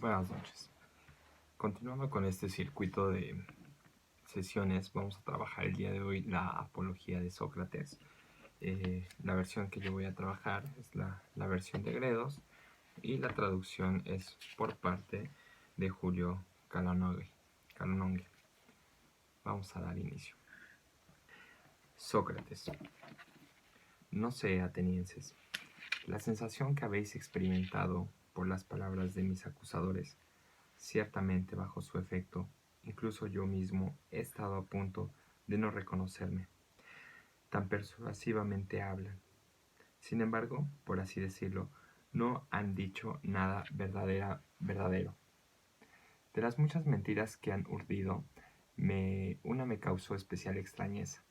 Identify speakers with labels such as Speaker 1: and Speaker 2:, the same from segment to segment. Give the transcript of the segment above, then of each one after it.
Speaker 1: Buenas noches. Continuando con este circuito de sesiones, vamos a trabajar el día de hoy la apología de Sócrates. La versión que yo voy a trabajar es la versión de Gredos y la traducción es por parte de Julio Calonogui. Vamos a dar inicio. Sócrates. No sé, atenienses, la sensación que habéis experimentado por las palabras de mis acusadores. Ciertamente bajo su efecto, incluso yo mismo he estado a punto de no reconocerme. Tan persuasivamente hablan. Sin embargo, por así decirlo, no han dicho nada verdadero. De las muchas mentiras que han urdido, una me causó especial extrañeza.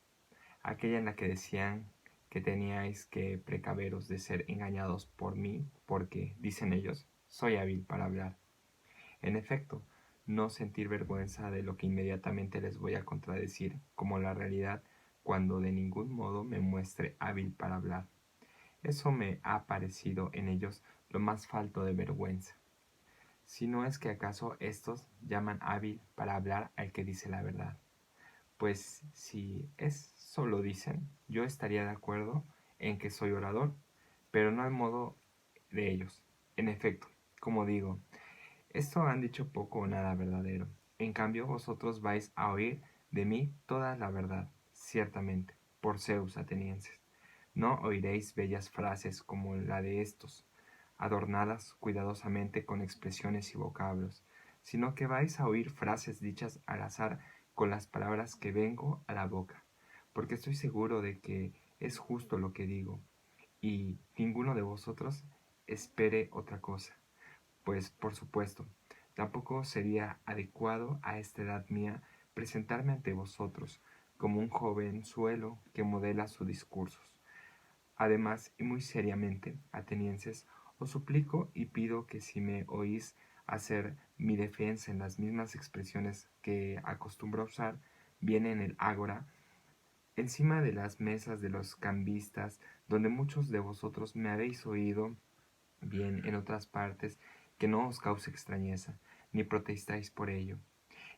Speaker 1: Aquella en la que decían que teníais que precaveros de ser engañados por mí, porque, dicen ellos, soy hábil para hablar. En efecto, no sentir vergüenza de lo que inmediatamente les voy a contradecir como la realidad cuando de ningún modo me muestre hábil para hablar. Eso me ha parecido en ellos lo más falto de vergüenza. Si no es que acaso estos llaman hábil para hablar al que dice la verdad. Pues si eso lo dicen, yo estaría de acuerdo en que soy orador, pero no al modo de ellos. En efecto, como digo, esto han dicho poco o nada verdadero. En cambio, vosotros vais a oír de mí toda la verdad, ciertamente, por Zeus, atenienses. No oiréis bellas frases como la de estos, adornadas cuidadosamente con expresiones y vocablos, sino que vais a oír frases dichas al azar con las palabras que vengo a la boca, porque estoy seguro de que es justo lo que digo, y ninguno de vosotros espere otra cosa. Pues, por supuesto, tampoco sería adecuado a esta edad mía presentarme ante vosotros como un jovenzuelo que modela sus discursos. Además, y muy seriamente, atenienses, os suplico y pido que si me oís hacer mi defensa en las mismas expresiones que acostumbro a usar, bien en el ágora, encima de las mesas de los cambistas, donde muchos de vosotros me habéis oído, bien en otras partes, que no os cause extrañeza, ni protestáis por ello.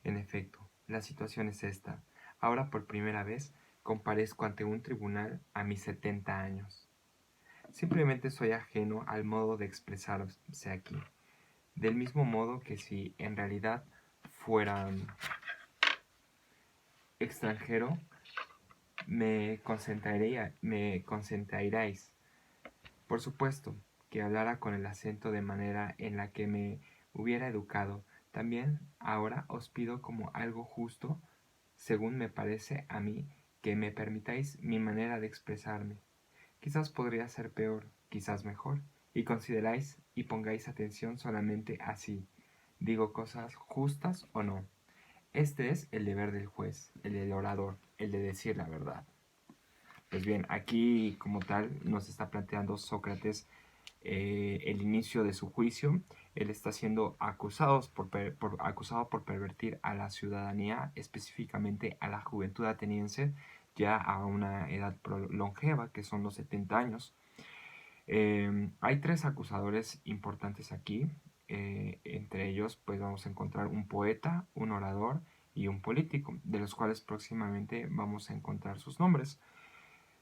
Speaker 1: En efecto, la situación es esta. Ahora por primera vez comparezco ante un tribunal a mis 70 años. Simplemente soy ajeno al modo de expresarse aquí, del mismo modo que si en realidad fuera extranjero, me consentiréis. Por supuesto, que hablara con el acento de manera en la que me hubiera educado. También ahora os pido como algo justo, según me parece a mí, que me permitáis mi manera de expresarme. Quizás podría ser peor, quizás mejor, y consideráis y pongáis atención solamente así. ¿Digo cosas justas o no? Este es el deber del juez, el del orador, el de decir la verdad. Pues bien, aquí como tal nos está planteando Sócrates el inicio de su juicio. Él está siendo acusado por pervertir a la ciudadanía, específicamente a la juventud ateniense, ya a una edad longeva, que son los 70 años. Hay tres acusadores importantes aquí. Entre ellos, pues vamos a encontrar un poeta, un orador y un político, de los cuales próximamente vamos a encontrar sus nombres.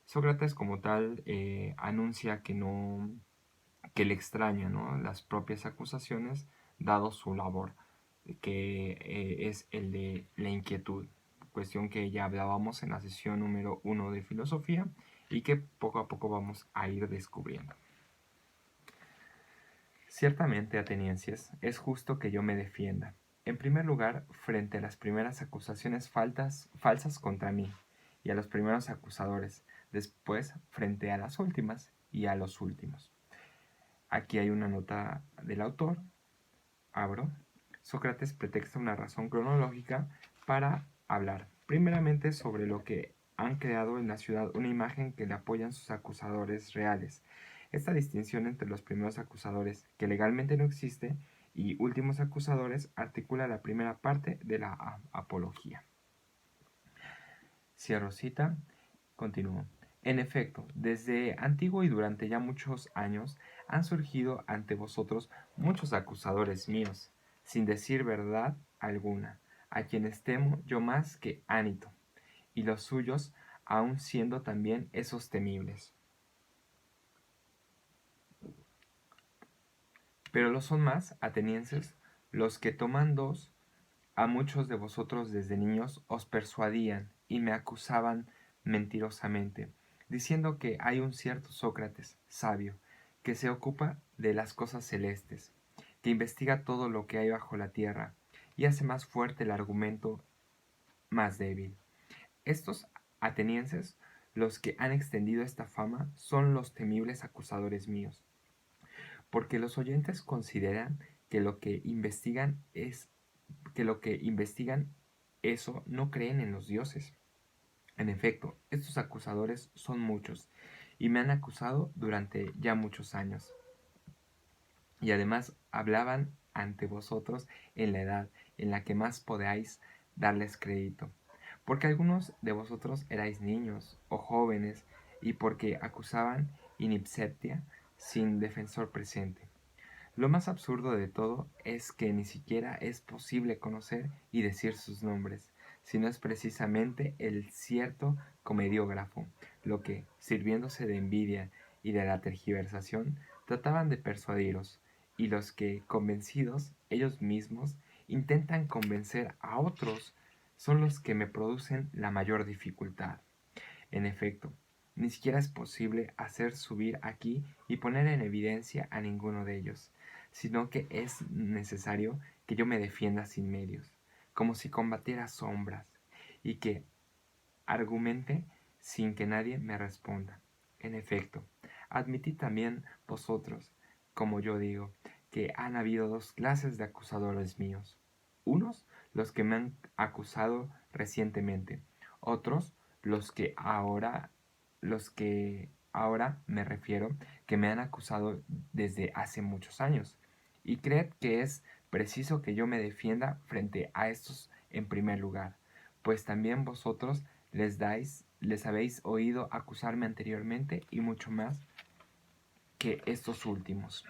Speaker 1: Sócrates como tal anuncia que le extraña, ¿no?, las propias acusaciones, dado su labor, que es el de la inquietud, cuestión que ya hablábamos en la sesión número 1 de filosofía y que poco a poco vamos a ir descubriendo. Ciertamente, atenienses, es justo que yo me defienda. En primer lugar, frente a las primeras acusaciones falsas contra mí y a los primeros acusadores, después frente a las últimas y a los últimos. Aquí hay una nota del autor, abro. Sócrates pretexta una razón cronológica para hablar, primeramente sobre lo que han creado en la ciudad una imagen que le apoyan sus acusadores reales. Esta distinción entre los primeros acusadores, que legalmente no existe, y últimos acusadores articula la primera parte de la apología. Cierro cita, continúo. En efecto, desde antiguo y durante ya muchos años han surgido ante vosotros muchos acusadores míos, sin decir verdad alguna, a quienes temo yo más que Anito, y los suyos aun siendo también esos temibles. Pero lo son más, atenienses, los que toman dos, a muchos de vosotros desde niños os persuadían y me acusaban mentirosamente, diciendo que hay un cierto Sócrates, sabio, que se ocupa de las cosas celestes, que investiga todo lo que hay bajo la tierra, y hace más fuerte el argumento más débil. Estos atenienses, los que han extendido esta fama, son los temibles acusadores míos, porque los oyentes consideran que lo que investigan es que lo que investigan eso no creen en los dioses. En efecto, estos acusadores son muchos y me han acusado durante ya muchos años. Y además hablaban ante vosotros en la edad en la que más podáis darles crédito, porque algunos de vosotros erais niños o jóvenes y porque acusaban in absentia sin defensor presente. Lo más absurdo de todo es que ni siquiera es posible conocer y decir sus nombres, sino es precisamente el cierto comediógrafo, lo que, sirviéndose de envidia y de la tergiversación, trataban de persuadiros, y los que, convencidos ellos mismos, intentan convencer a otros, son los que me producen la mayor dificultad. En efecto, ni siquiera es posible hacer subir aquí y poner en evidencia a ninguno de ellos, sino que es necesario que yo me defienda sin medios, como si combatiera sombras, y que argumente sin que nadie me responda. En efecto, admitid también vosotros, como yo digo, que han habido dos clases de acusadores míos. Unos, los que me han acusado recientemente, otros, los que ahora me refiero, que me han acusado desde hace muchos años. Y creed que es preciso que yo me defienda frente a estos en primer lugar, pues también vosotros les habéis oído acusarme anteriormente y mucho más que estos últimos.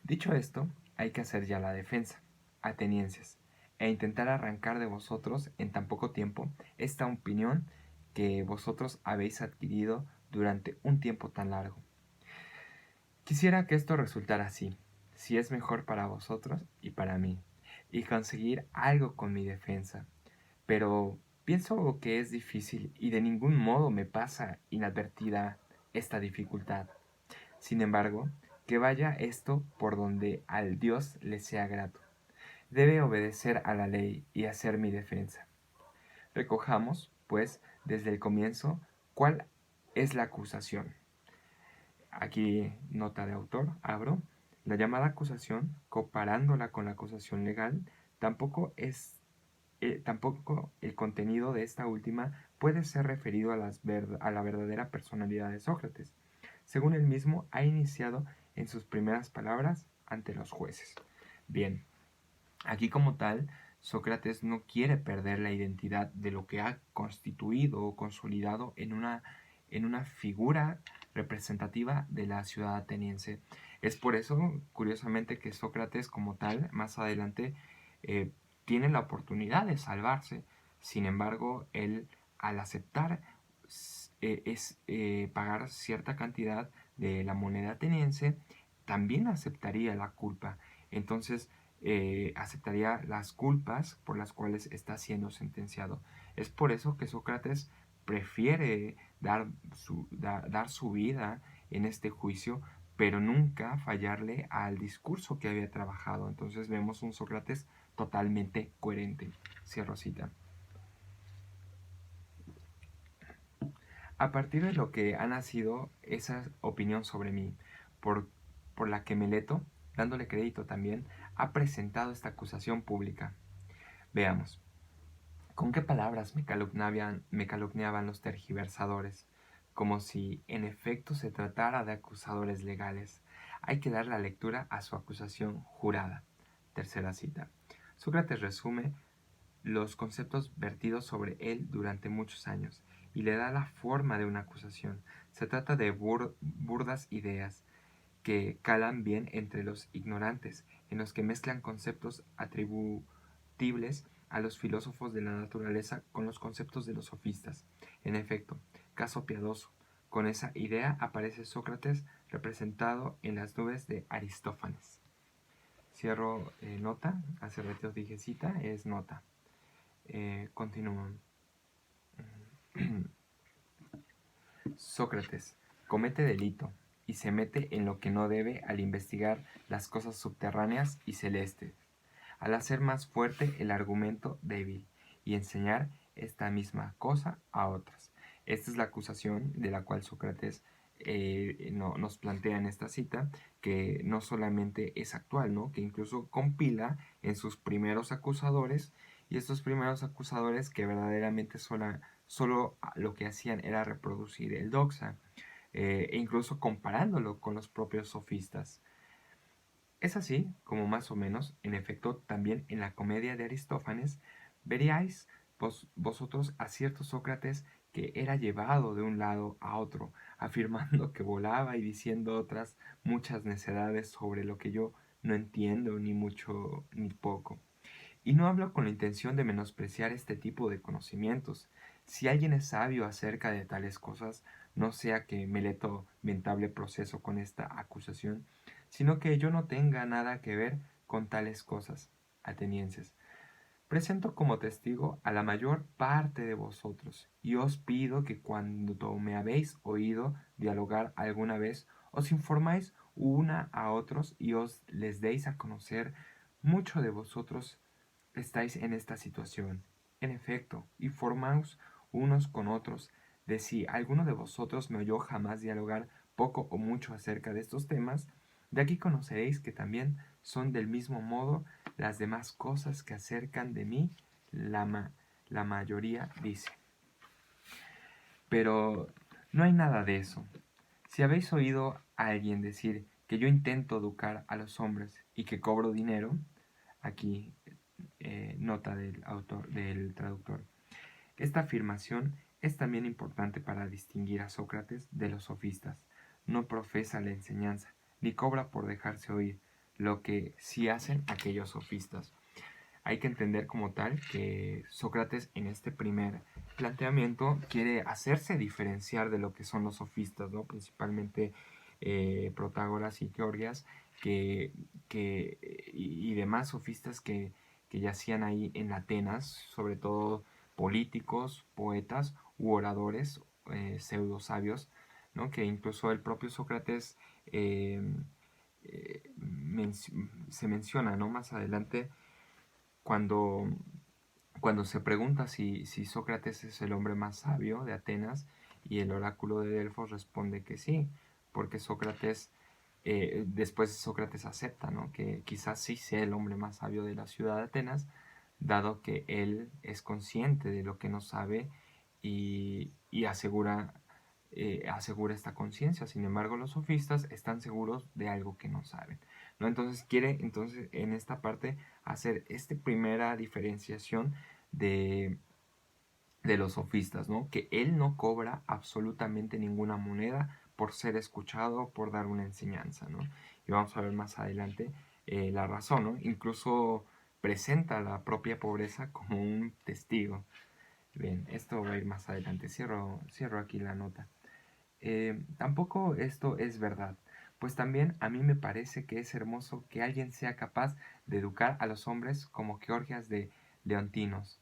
Speaker 1: Dicho esto, hay que hacer ya la defensa, atenienses, e intentar arrancar de vosotros en tan poco tiempo esta opinión que vosotros habéis adquirido durante un tiempo tan largo. Quisiera que esto resultara así, si es mejor para vosotros y para mí, y conseguir algo con mi defensa, pero pienso que es difícil y de ningún modo me pasa inadvertida esta dificultad. Sin embargo, que vaya esto por donde al Dios le sea grato. Debe obedecer a la ley y hacer mi defensa. Recojamos, pues, desde el comienzo, cuál es la acusación. Aquí nota de autor, abro. La llamada acusación, comparándola con la acusación legal, tampoco el contenido de esta última puede ser referido a la verdadera personalidad de Sócrates, según él mismo ha iniciado en sus primeras palabras ante los jueces. Bien, aquí como tal, Sócrates no quiere perder la identidad de lo que ha constituido o consolidado en una figura representativa de la ciudad ateniense. Es por eso, curiosamente, que Sócrates como tal, más adelante, eh, tiene la oportunidad de salvarse. Sin embargo, él, al aceptar pagar cierta cantidad de la moneda ateniense, también aceptaría la culpa. Entonces, aceptaría las culpas por las cuales está siendo sentenciado. Es por eso que Sócrates prefiere dar su vida en este juicio, pero nunca fallarle al discurso que había trabajado. Entonces vemos un Sócrates totalmente coherente. Cierro cita. A partir de lo que ha nacido esa opinión sobre mí, por, por la que Meleto, dándole crédito también, ha presentado esta acusación pública. Veamos. ¿Con qué palabras me calumniaban los tergiversadores? Como si en efecto se tratara de acusadores legales. Hay que dar la lectura a su acusación jurada. Tercera cita. Sócrates resume los conceptos vertidos sobre él durante muchos años y le da la forma de una acusación. Se trata de burdas ideas que calan bien entre los ignorantes, en los que mezclan conceptos atributibles a los filósofos de la naturaleza con los conceptos de los sofistas. En efecto, caso piadoso, con esa idea aparece Sócrates representado en las nubes de Aristófanes. Cierro nota, hace rato dije cita, es nota. Continúo. Sócrates comete delito y se mete en lo que no debe al investigar las cosas subterráneas y celestes, al hacer más fuerte el argumento débil y enseñar esta misma cosa a otras. Esta es la acusación de la cual Sócrates nos plantea en esta cita, que no solamente es actual, ¿no? Que incluso compila en sus primeros acusadores, y estos primeros acusadores que verdaderamente solo lo que hacían era reproducir el doxa, e incluso comparándolo con los propios sofistas. Es así como más o menos, en efecto, también en la comedia de Aristófanes, veríais vosotros a cierto Sócrates que era llevado de un lado a otro, afirmando que volaba y diciendo otras muchas necedades sobre lo que yo no entiendo ni mucho ni poco. Y no hablo con la intención de menospreciar este tipo de conocimientos. Si alguien es sabio acerca de tales cosas, no sea que me leto ventable proceso con esta acusación, sino que yo no tenga nada que ver con tales cosas, atenienses. Presento como testigo a la mayor parte de vosotros, y os pido que cuando me habéis oído dialogar alguna vez, os informáis una a otros y os les deis a conocer mucho de vosotros estáis en esta situación. En efecto, informaos unos con otros de si alguno de vosotros me oyó jamás dialogar poco o mucho acerca de estos temas. De aquí conoceréis que también son del mismo modo las demás cosas que acercan de mí la mayoría dice. Pero no hay nada de eso. Si habéis oído a alguien decir que yo intento educar a los hombres y que cobro dinero, aquí nota del autor, del traductor. Esta afirmación es también importante para distinguir a Sócrates de los sofistas. No profesa la enseñanza, ni cobra por dejarse oír, lo que sí hacen aquellos sofistas. Hay que entender como tal que Sócrates en este primer planteamiento quiere hacerse diferenciar de lo que son los sofistas, ¿no? Principalmente Protágoras y Georgias, y demás sofistas que yacían ahí en Atenas, sobre todo políticos, poetas u oradores, pseudo sabios, ¿no? Que incluso el propio Sócrates se menciona, ¿no? Más adelante cuando, cuando se pregunta si Sócrates es el hombre más sabio de Atenas, y el oráculo de Delfos responde que sí, porque Sócrates, después Sócrates acepta, ¿no? Que quizás sí sea el hombre más sabio de la ciudad de Atenas, dado que él es consciente de lo que no sabe y asegura esta conciencia. Sin embargo, los sofistas están seguros de algo que no saben, ¿no? Entonces quiere en esta parte hacer esta primera diferenciación de los sofistas, ¿no? Que él no cobra absolutamente ninguna moneda por ser escuchado, por dar una enseñanza, ¿no? Y vamos a ver más adelante la razón, ¿no? Incluso presenta la propia pobreza como un testigo. Bien, esto va a ir más adelante. Cierro aquí la nota. Tampoco esto es verdad, pues también a mí me parece que es hermoso que alguien sea capaz de educar a los hombres como Georgias de Leontinos,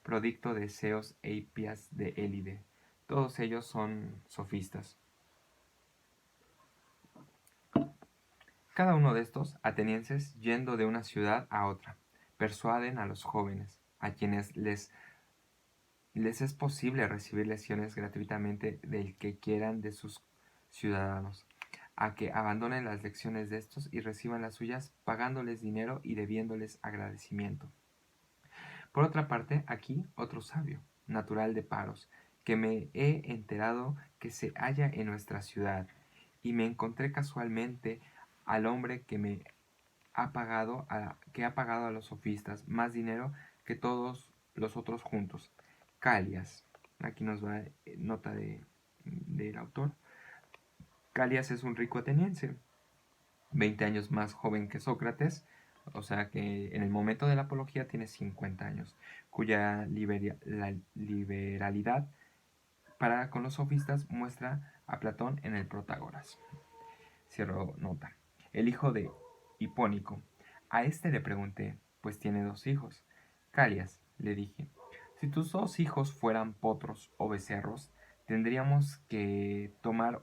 Speaker 1: Prodicto de Zeos e Hipias de Élide. Todos ellos son sofistas. Cada uno de estos atenienses, yendo de una ciudad a otra, persuaden a los jóvenes, a quienes les es posible recibir lecciones gratuitamente del que quieran de sus ciudadanos, a que abandonen las lecciones de estos y reciban las suyas pagándoles dinero y debiéndoles agradecimiento. Por otra parte, aquí otro sabio, natural de Paros, que me he enterado que se halla en nuestra ciudad, y me encontré casualmente al hombre que ha pagado a los sofistas más dinero que todos los otros juntos. Calias. Aquí nos va nota del autor. Calias es un rico ateniense 20 años más joven que Sócrates, o sea que en el momento de la apología tiene 50 años, cuya liberalidad para con los sofistas muestra a Platón en el Protágoras. Cierro nota. El hijo de Hipónico. A este le pregunté, pues tiene 2 hijos. Calias, le dije, si tus 2 hijos fueran potros o becerros, tendríamos que tomar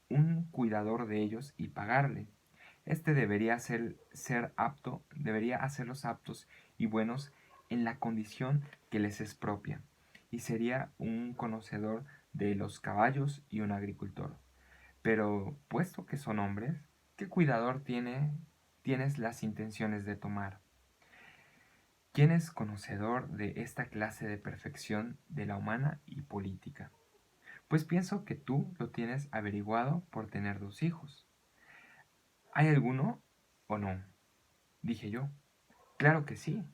Speaker 1: un cuidador de ellos y pagarle. Este debería hacerlos aptos y buenos en la condición que les es propia, y sería un conocedor de los caballos y un agricultor. Pero, puesto que son hombres, ¿qué cuidador tienes las intenciones de tomar? ¿Quién es conocedor de esta clase de perfección de la humana y política? Pues pienso que tú lo tienes averiguado por tener 2 hijos. ¿Hay alguno o no? Dije yo. Claro que sí,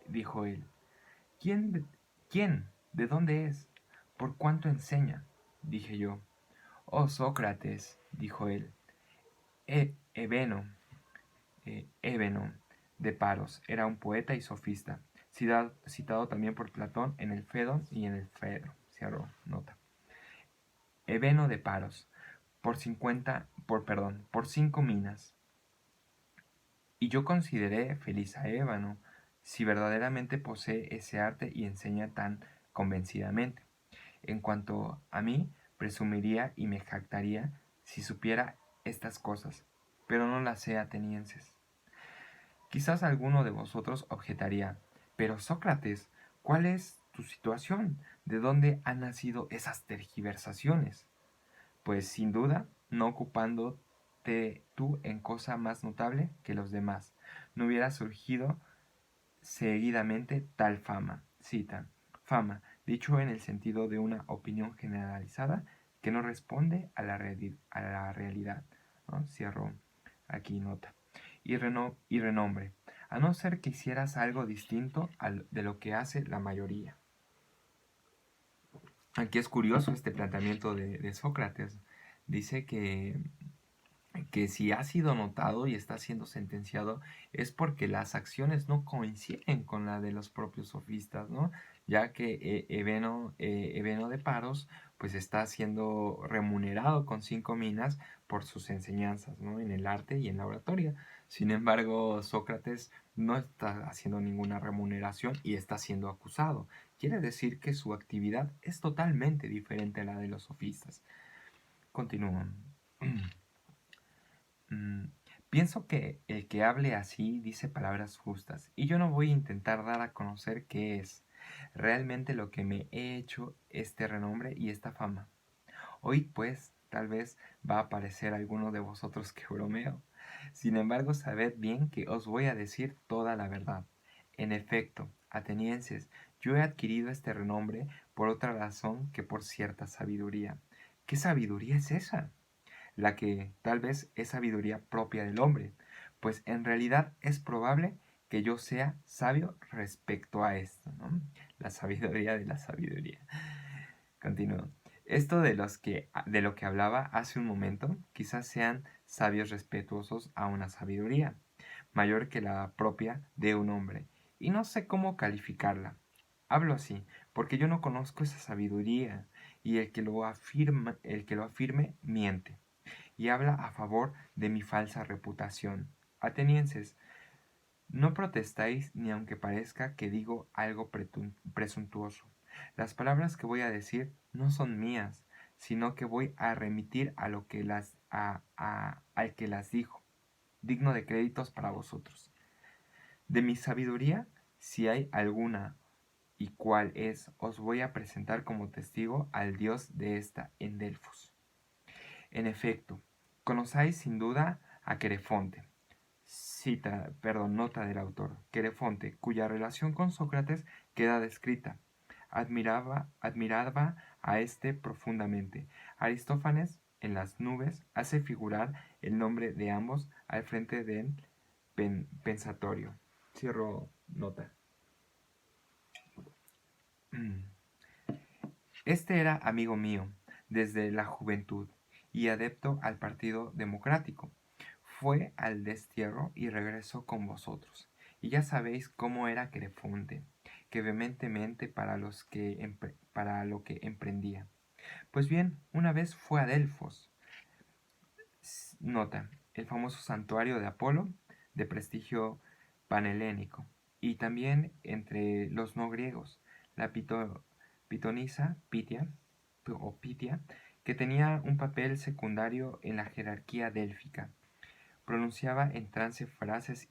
Speaker 1: dijo él. ¿Quién? ¿Quién? ¿De dónde es? ¿Por cuánto enseña? Dije yo. Oh, Sócrates, dijo él. Ebeno, Ébeno de Paros era un poeta y sofista, citado también por Platón en el Fedon y en el Fedro. Cierro nota. Ebeno de Paros, por 5 minas. Y yo consideré feliz a Ébano, si verdaderamente posee ese arte y enseña tan convencidamente. En cuanto a mí, presumiría y me jactaría si supiera estas cosas, pero no las sé, atenienses. Quizás alguno de vosotros objetaría, pero Sócrates, ¿cuál es tu situación? ¿De dónde han nacido esas tergiversaciones? Pues sin duda, no ocupándote tú en cosa más notable que los demás, no hubiera surgido seguidamente tal fama. Cita, fama, dicho en el sentido de una opinión generalizada que no responde a la realidad. ¿No? Cierro aquí nota. Y renombre, a no ser que hicieras algo distinto de lo que hace la mayoría. Aquí es curioso este planteamiento de Sócrates. Dice que si ha sido notado y está siendo sentenciado es porque las acciones no coinciden con la de los propios sofistas, ¿no? Ya que Ebeno de Paros pues está siendo remunerado con 5 minas por sus enseñanzas, ¿no? En el arte y en la oratoria. Sin embargo, Sócrates no está haciendo ninguna remuneración y está siendo acusado. Quiere decir que su actividad es totalmente diferente a la de los sofistas. Continúan. Pienso que el que hable así dice palabras justas, y yo no voy a intentar dar a conocer qué es realmente lo que me he hecho este renombre y esta fama. Oíd pues, tal vez va a parecer alguno de vosotros que bromeo. Sin embargo, sabed bien que os voy a decir toda la verdad. En efecto, atenienses, yo he adquirido este renombre por otra razón que por cierta sabiduría. ¿Qué sabiduría es esa? La que tal vez es sabiduría propia del hombre, pues en realidad es probable que yo sea sabio respecto a esto, ¿no? La sabiduría de la sabiduría. Continúo. Esto de lo que hablaba hace un momento, quizás sean sabios respetuosos a una sabiduría mayor que la propia de un hombre, y no sé cómo calificarla. Hablo así, porque yo no conozco esa sabiduría, y el que lo afirme miente y habla a favor de mi falsa reputación. Atenienses, no protestáis ni aunque parezca que digo algo presuntuoso. Las palabras que voy a decir no son mías, sino que voy a remitir a lo que al que las dijo, digno de créditos para vosotros. De mi sabiduría, si hay alguna y cuál es, os voy a presentar como testigo al dios de esta en Delfos. En efecto, conocéis sin duda a Querefonte, nota del autor, Querefonte, cuya relación con Sócrates queda descrita. Admiraba a este profundamente. Aristófanes, en las nubes, hace figurar el nombre de ambos al frente del pensatorio. Cierro nota. Este era amigo mío desde la juventud y adepto al Partido Democrático. fue al destierro y regresó con vosotros. Y ya sabéis cómo era Crefonte, que vehementemente para lo que emprendía. Pues bien, una vez fue a Delfos. Nota, el famoso santuario de Apolo, de prestigio panhelénico, y también entre los no griegos, la pitonisa Pitia, Pitia, que tenía un papel secundario en la jerarquía délfica. Pronunciaba en trance frases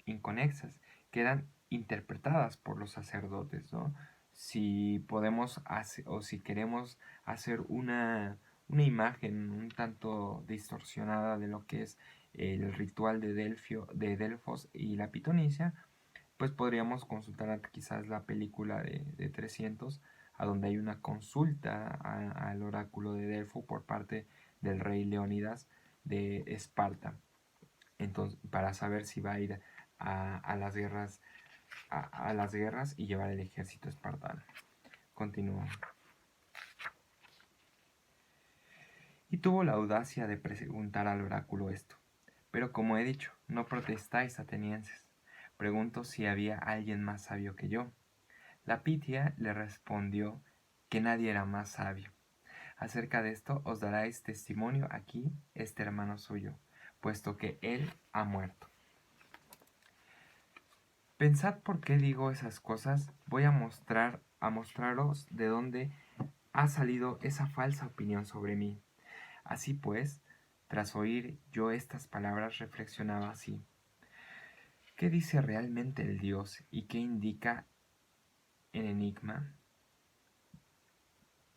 Speaker 1: inconexas que eran interpretadas por los sacerdotes, ¿no? Si podemos hacer, o si queremos hacer una imagen un tanto distorsionada de lo que es el ritual de Delfos y la pitonisa, pues podríamos consultar quizás la película de 300, a donde hay una consulta al oráculo de Delfo por parte del rey Leónidas de Esparta. Entonces, para saber si va a ir a las guerras a las guerras y llevar el ejército espartano. Continúo. Y tuvo la audacia de preguntar al oráculo esto. Pero como he dicho, no protestáis, atenienses. Pregunto si había alguien más sabio que yo. La Pitia le respondió que nadie era más sabio. Acerca de esto os daréis testimonio aquí este hermano suyo, puesto que él ha muerto. Pensad por qué digo esas cosas. Voy a mostraros de dónde ha salido esa falsa opinión sobre mí. Así pues, tras oír yo estas palabras, reflexionaba así. ¿Qué dice realmente el Dios y qué indica en enigma?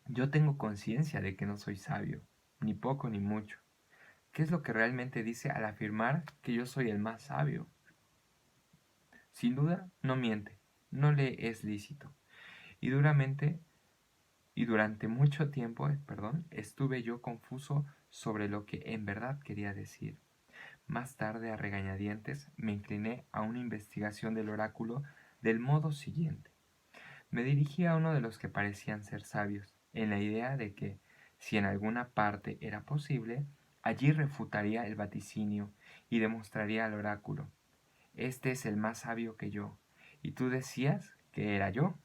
Speaker 1: Yo tengo conciencia de que no soy sabio, ni poco ni mucho. ¿Qué es lo que realmente dice al afirmar que yo soy el más sabio? Sin duda, no miente, no le es lícito. Y durante mucho tiempo, estuve yo confuso sobre lo que en verdad quería decir. Más tarde, a regañadientes, me incliné a una investigación del oráculo del modo siguiente. Me dirigí a uno de los que parecían ser sabios, en la idea de que, si en alguna parte era posible, allí refutaría el vaticinio y demostraría al oráculo: este es el más sabio que yo, y tú decías que era yo.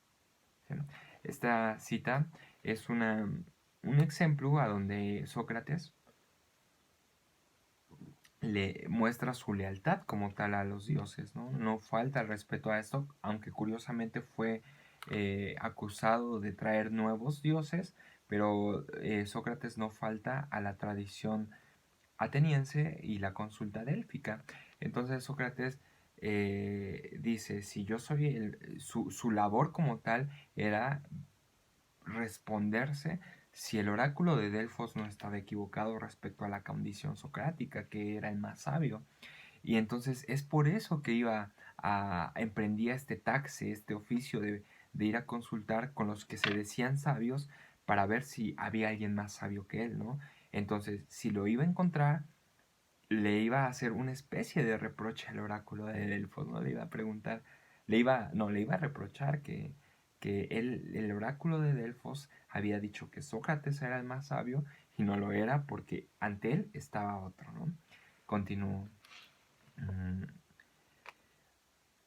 Speaker 1: ¿Sí? Esta cita es un ejemplo a donde Sócrates le muestra su lealtad como tal a los dioses, ¿no? No falta el respeto a esto, aunque curiosamente fue acusado de traer nuevos dioses, pero Sócrates no falta a la tradición ateniense y la consulta délfica. Entonces Sócrates dice, si yo soy su labor como tal era responderse si el oráculo de Delfos no estaba equivocado respecto a la condición socrática, que era el más sabio. Y entonces es por eso que emprendía este taxe, este oficio de ir a consultar con los que se decían sabios para ver si había alguien más sabio que él, ¿no? Entonces, si lo iba a encontrar, le iba a hacer una especie de reproche al oráculo de Delfos, ¿no? Le iba a preguntar, le iba a reprochar que el oráculo de Delfos había dicho que Sócrates era el más sabio y no lo era porque ante él estaba otro, ¿no? Continúo.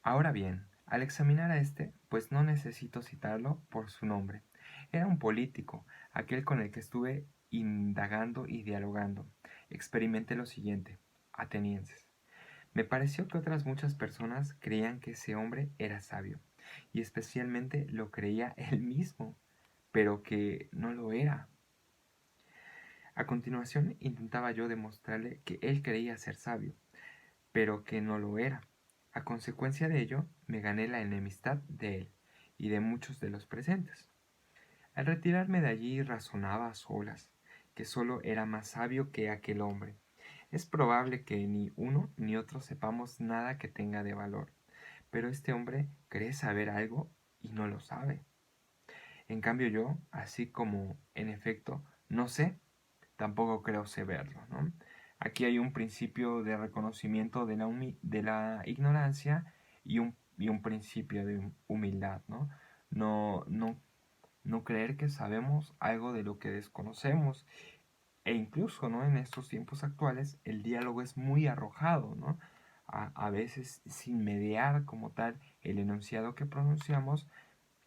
Speaker 1: Ahora bien, al examinar a este, pues no necesito citarlo por su nombre. Era un político, aquel con el que estuve indagando y dialogando. Experimenté lo siguiente, atenienses. Me pareció que otras muchas personas creían que ese hombre era sabio, y especialmente lo creía él mismo, pero que no lo era. A continuación intentaba yo demostrarle que él creía ser sabio, pero que no lo era. A consecuencia de ello, me gané la enemistad de él y de muchos de los presentes. Al retirarme de allí razonaba a solas, que solo era más sabio que aquel hombre. Es probable que ni uno ni otro sepamos nada que tenga de valor, pero este hombre cree saber algo y no lo sabe. En cambio yo, así como en efecto no sé, tampoco creo saberlo, ¿no? Aquí hay un principio de reconocimiento de la ignorancia y un principio de humildad, ¿no? No, no, no creer que sabemos algo de lo que desconocemos E incluso, ¿no? En estos tiempos actuales el diálogo es muy arrojado, ¿no? A veces sin mediar como tal el enunciado que pronunciamos,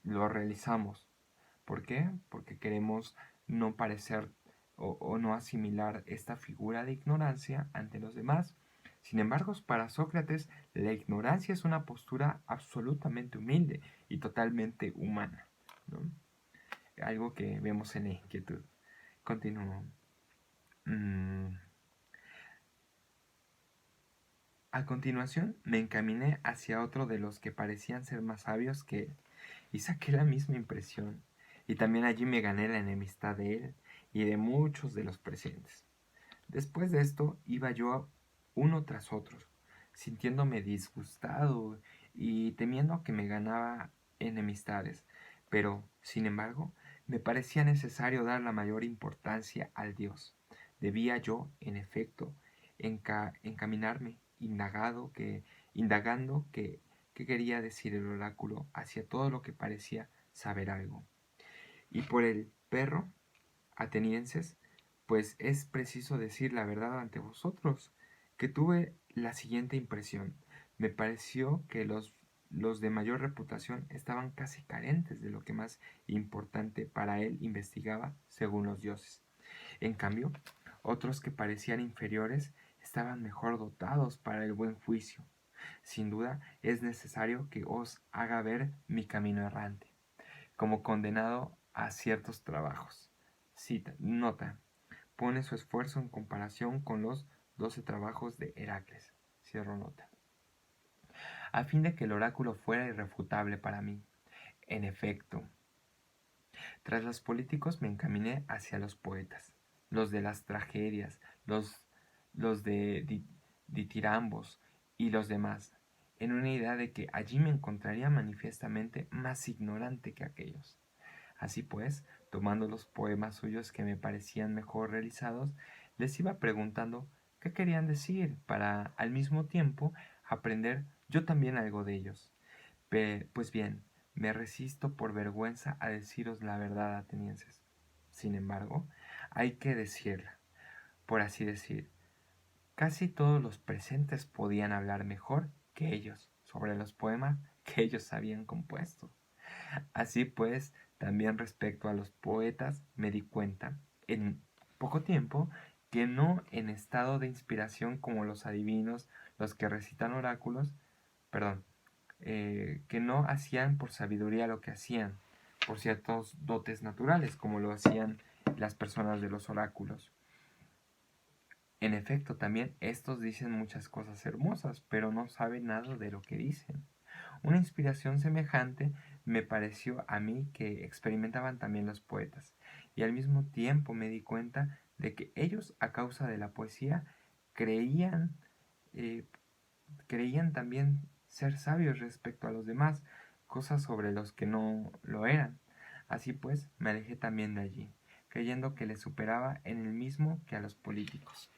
Speaker 1: lo realizamos. ¿Por qué? Porque queremos no parecer o no asimilar esta figura de ignorancia ante los demás. Sin embargo, para Sócrates, la ignorancia es una postura absolutamente humilde y totalmente humana, ¿no? Algo que vemos en la inquietud. Continúo. A continuación me encaminé hacia otro de los que parecían ser más sabios que él, y saqué la misma impresión, y también allí me gané la enemistad de él y de muchos de los presentes. Después de esto iba yo uno tras otro, sintiéndome disgustado y temiendo que me ganaba enemistades, pero, sin embargo, me parecía necesario dar la mayor importancia al Dios. Debía yo, en efecto, encaminarme, indagando qué quería decir el oráculo hacia todo lo que parecía saber algo. Y por el perro, atenienses, pues es preciso decir la verdad ante vosotros, que tuve la siguiente impresión. Me pareció que los de mayor reputación estaban casi carentes de lo que más importante para él investigaba según los dioses. En cambio, otros que parecían inferiores estaban mejor dotados para el buen juicio. Sin duda es necesario que os haga ver mi camino errante, como condenado a ciertos trabajos. Cita, nota, pone su esfuerzo en comparación con los 12 trabajos de Heracles. Cierro nota. A fin de que el oráculo fuera irrefutable para mí. En efecto, tras los políticos me encaminé hacia los poetas, los de las tragedias, los de ditirambos y los demás, en una idea de que allí me encontraría manifiestamente más ignorante que aquellos. Así pues, tomando los poemas suyos que me parecían mejor realizados, les iba preguntando qué querían decir para, al mismo tiempo, aprender yo también algo de ellos. Pues bien, me resisto por vergüenza a deciros la verdad, atenienses. Sin embargo, hay que decirla, por así decir. Casi todos los presentes podían hablar mejor que ellos sobre los poemas que ellos habían compuesto. Así pues, también respecto a los poetas, me di cuenta, en poco tiempo, que no en estado de inspiración como los adivinos, los que recitan oráculos, perdón, que no hacían por sabiduría lo que hacían, por ciertos dotes naturales, como lo hacían las personas de los oráculos. En efecto, también estos dicen muchas cosas hermosas, pero no saben nada de lo que dicen. Una inspiración semejante me pareció a mí que experimentaban también los poetas, y al mismo tiempo me di cuenta de que ellos, a causa de la poesía, creían, eh, creían también ser sabios respecto a los demás, cosas sobre los que no lo eran. Así pues, me alejé también de allí, creyendo que les superaba en el mismo que a los políticos.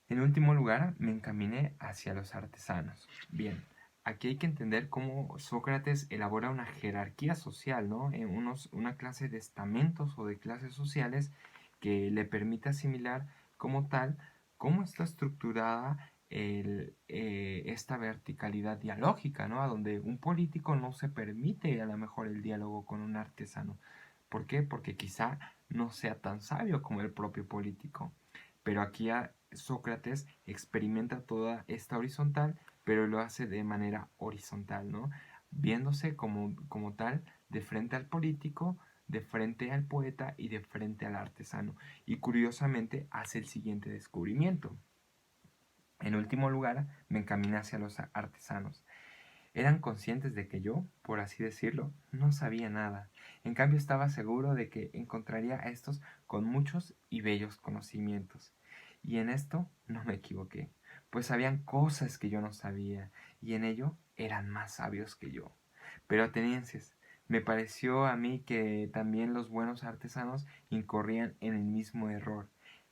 Speaker 1: En último lugar, me encaminé hacia los artesanos. Bien, aquí hay que entender cómo Sócrates elabora una jerarquía social, ¿no? Una clase de estamentos o de clases sociales que le permite asimilar como tal cómo está estructurada esta verticalidad dialógica, ¿no? A donde un político no se permite a lo mejor el diálogo con un artesano. ¿Por qué? Porque quizá no sea tan sabio como el propio político. Pero aquí Sócrates experimenta toda esta horizontal, pero lo hace de manera horizontal, ¿no? Viéndose como tal de frente al político, de frente al poeta y de frente al artesano. Y curiosamente hace el siguiente descubrimiento. En último lugar, me encaminé hacia los artesanos. Eran conscientes de que yo, por así decirlo, no sabía nada. En cambio, estaba seguro de que encontraría a estos con muchos y bellos conocimientos. Y en esto no me equivoqué, pues sabían cosas que yo no sabía, y en ello eran más sabios que yo. Pero atenienses, me pareció a mí que también los buenos artesanos incorrían en el mismo error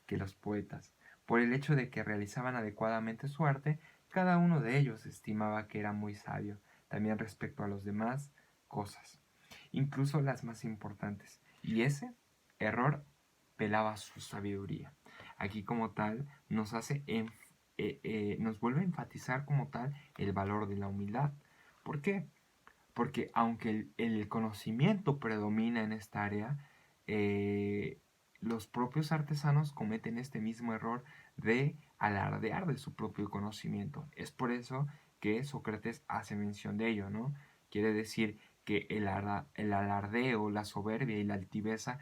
Speaker 1: que los poetas. Por el hecho de que realizaban adecuadamente su arte, cada uno de ellos estimaba que era muy sabio, también respecto a los demás cosas, incluso las más importantes. Y ese error velaba su sabiduría. Aquí como tal nos vuelve a enfatizar como tal el valor de la humildad. ¿Por qué? Porque aunque el conocimiento predomina en esta área, los propios artesanos cometen este mismo error de alardear de su propio conocimiento. Es por eso que Sócrates hace mención de ello, ¿no? Quiere decir que el alardeo, la soberbia y la altiveza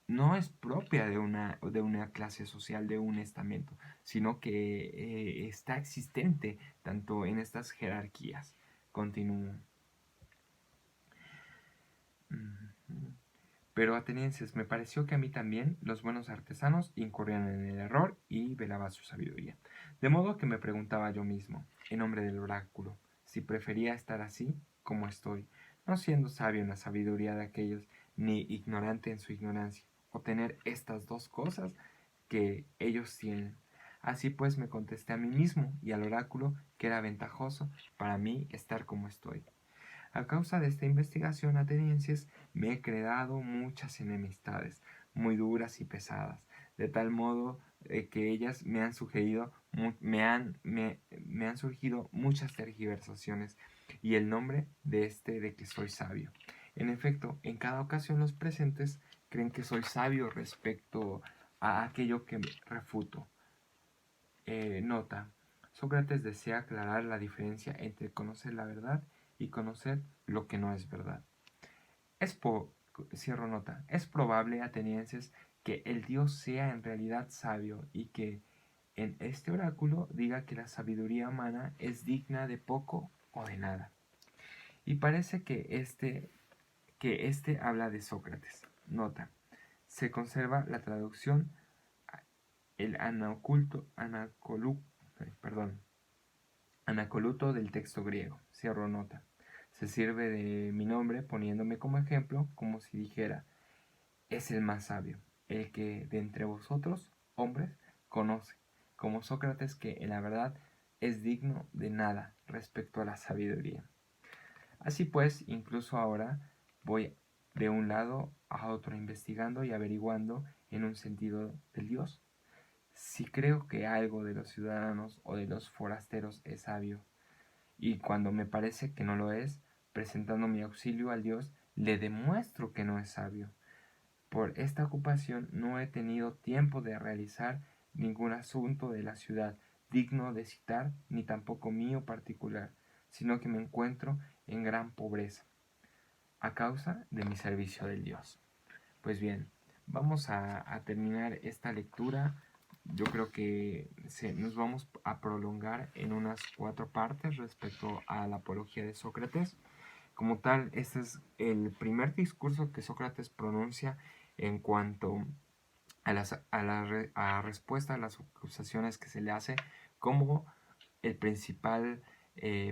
Speaker 1: no es propia de una clase social, de un estamento, sino que está existente tanto en estas jerarquías. Continúo. Pero atenienses, me pareció que a mí también los buenos artesanos incurrían en el error y velaba su sabiduría. De modo que me preguntaba yo mismo, en nombre del oráculo, si prefería estar así como estoy, no siendo sabio en la sabiduría de aquellos, ni ignorante en su ignorancia, o tener estas dos cosas que ellos tienen. Así pues me contesté a mí mismo y al oráculo que era ventajoso para mí estar como estoy. A causa de esta investigación, atenienses, me he creado muchas enemistades, muy duras y pesadas, de tal modo que ellas me han sugerido, me han surgido muchas tergiversaciones y el nombre de que soy sabio. En efecto, en cada ocasión los presentes creen que soy sabio respecto a aquello que refuto. Nota. Sócrates desea aclarar la diferencia entre conocer la verdad y conocer lo que no es verdad. Cierro nota. Es probable, atenienses, que el Dios sea en realidad sabio y que en este oráculo diga que la sabiduría humana es digna de poco o de nada. Y parece que este habla de Sócrates. Nota. Se conserva la traducción el anacoluto del texto griego. Cierro nota. Se sirve de mi nombre poniéndome como ejemplo, como si dijera, es el más sabio, el que de entre vosotros, hombres, conoce, como Sócrates, que en la verdad es digno de nada respecto a la sabiduría. Así pues, incluso ahora voy de un lado a otro investigando y averiguando en un sentido del Dios. Si creo que algo de los ciudadanos o de los forasteros es sabio, y cuando me parece que no lo es, presentando mi auxilio al Dios, le demuestro que no es sabio. Por esta ocupación no he tenido tiempo de realizar ningún asunto de la ciudad digno de citar, ni tampoco mío particular, sino que me encuentro en gran pobreza, a causa de mi servicio del Dios. Pues bien, vamos a terminar esta lectura. Yo creo que nos vamos a prolongar en unas 4 partes respecto a la apología de Sócrates. Como tal, este es el primer discurso que Sócrates pronuncia en cuanto a respuesta a las acusaciones que se le hace como el principal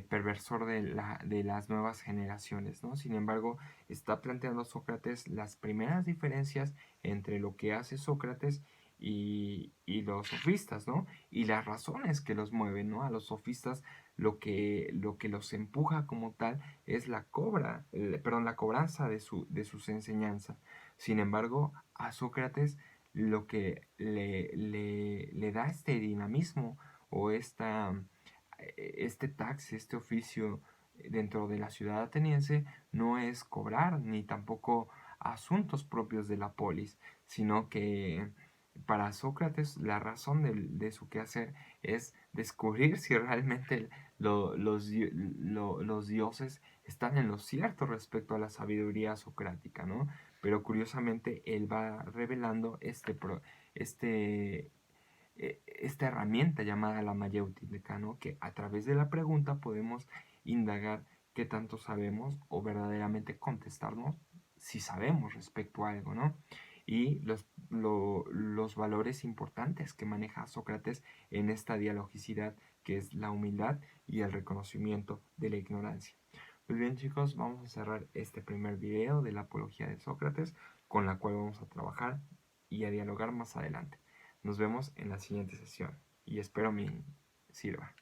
Speaker 1: perversor de las nuevas generaciones, ¿no? Sin embargo, está planteando Sócrates las primeras diferencias entre lo que hace Sócrates y los sofistas, ¿no? Y las razones que los mueven, ¿no? A los sofistas lo que los empuja como tal es la cobranza de sus enseñanzas. Sin embargo, a Sócrates lo que le da este dinamismo o este taxi, este oficio dentro de la ciudad ateniense no es cobrar ni tampoco asuntos propios de la polis, sino que para Sócrates la razón de su quehacer es descubrir si realmente los dioses están en lo cierto respecto a la sabiduría socrática, ¿no? Pero curiosamente él va revelando esta herramienta llamada la mayéutica, ¿no? Que a través de la pregunta podemos indagar qué tanto sabemos o verdaderamente contestarnos si sabemos respecto a algo, ¿no? Y los valores importantes que maneja Sócrates en esta dialogicidad que es la humildad y el reconocimiento de la ignorancia. Pues bien, chicos, vamos a cerrar este primer video de la apología de Sócrates, con la cual vamos a trabajar y a dialogar más adelante. Nos vemos en la siguiente sesión y espero me sirva.